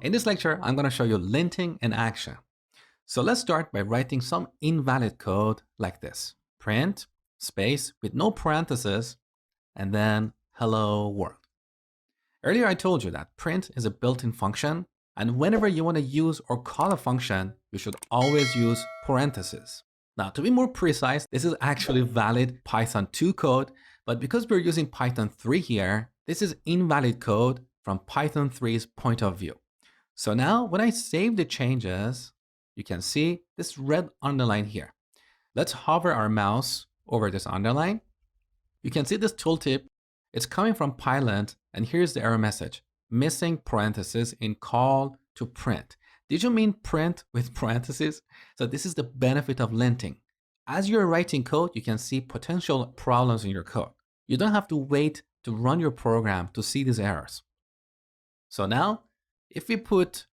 In this lecture, I'm going to show you linting in action. So let's start by writing some invalid code like this. Print, space, with no parentheses, and then hello world. Earlier I told you that print is a built-in function, and whenever you want to use or call a function, you should always use parentheses. Now, to be more precise, this is actually valid Python 2 code, but because we're using Python 3 here, this is invalid code from Python 3's point of view. So now when I save the changes, you can see this red underline here. Let's hover our mouse over this underline. You can see this tooltip. It's coming from Pylint, and here's the error message. Missing parentheses in call to print. Did you mean print with parentheses? So this is the benefit of linting. As you're writing code, you can see potential problems in your code. You don't have to wait to run your program to see these errors. So now, if we put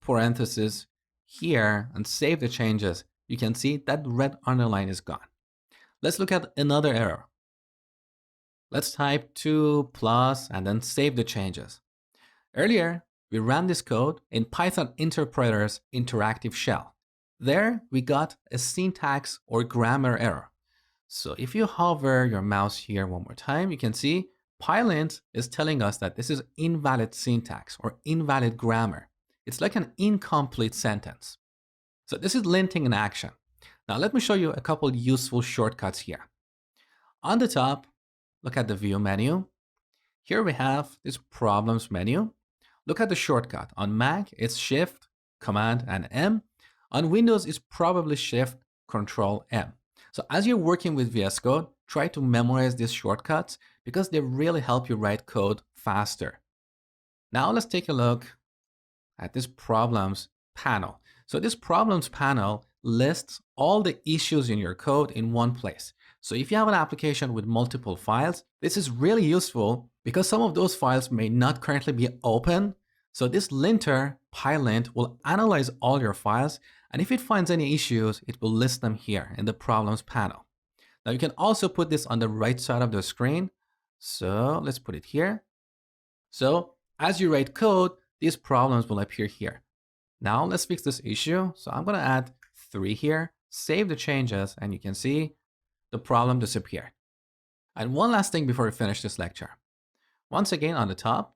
parentheses here and save the changes, you can see that red underline is gone. Let's look at another error. Let's type 2 plus and then save the changes. Earlier, we ran this code in Python interpreter's interactive shell. There, we got a syntax or grammar error. So if you hover your mouse here one more time, you can see Pylint is telling us that this is invalid syntax or invalid grammar. It's like an incomplete sentence. So this is linting in action. Now let me show you a couple useful shortcuts here. On the top, look at the view menu. Here we have this problems menu. Look at the shortcut. On Mac, it's Shift, Command, and M. On Windows, it's probably Shift, Control, M. So as you're working with VSCode, try to memorize these shortcuts because they really help you write code faster. Now let's take a look at this problems panel. So this problems panel lists all the issues in your code in one place. So if you have an application with multiple files, this is really useful because some of those files may not currently be open. So this linter, Pylint, will analyze all your files, and if it finds any issues, it will list them here in the problems panel. Now you can also put this on the right side of the screen. So let's put it here. So as you write code, these problems will appear here. Now let's fix this issue. So I'm going to add 3 here, save the changes, and you can see the problem disappeared. And one last thing before we finish this lecture. Once again on the top,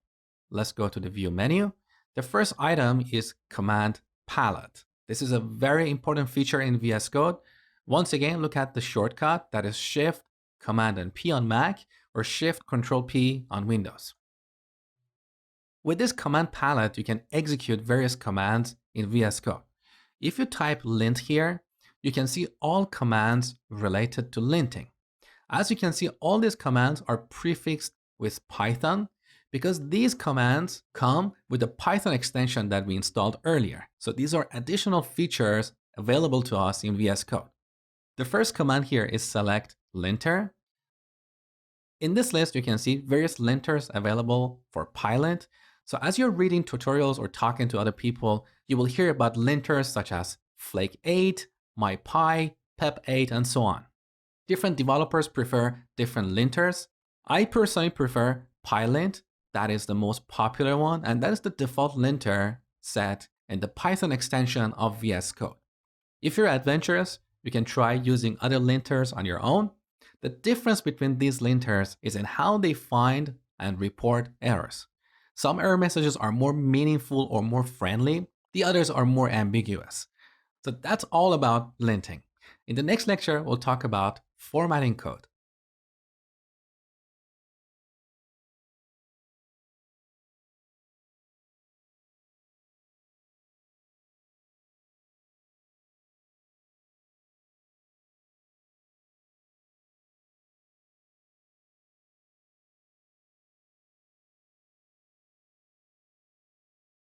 let's go to the view menu. The first item is command palette. This is a very important feature in VS Code. Once again, look at the shortcut that is Shift, Command, and P on Mac or Shift, Control, P on Windows. With this command palette, you can execute various commands in VS Code. If you type lint here, you can see all commands related to linting. As you can see, all these commands are prefixed with Python because these commands come with the Python extension that we installed earlier. So these are additional features available to us in VS Code. The first command here is select linter. In this list, you can see various linters available for Pylint. So as you're reading tutorials or talking to other people, you will hear about linters such as Flake 8, MyPy, Pep8, and so on. Different developers prefer different linters. I personally prefer Pylint. That is the most popular one, and that is the default linter set in the Python extension of VS Code. If you're adventurous, you can try using other linters on your own. The difference between these linters is in how they find and report errors. Some error messages are more meaningful or more friendly. The others are more ambiguous. So that's all about linting. In the next lecture, we'll talk about formatting code.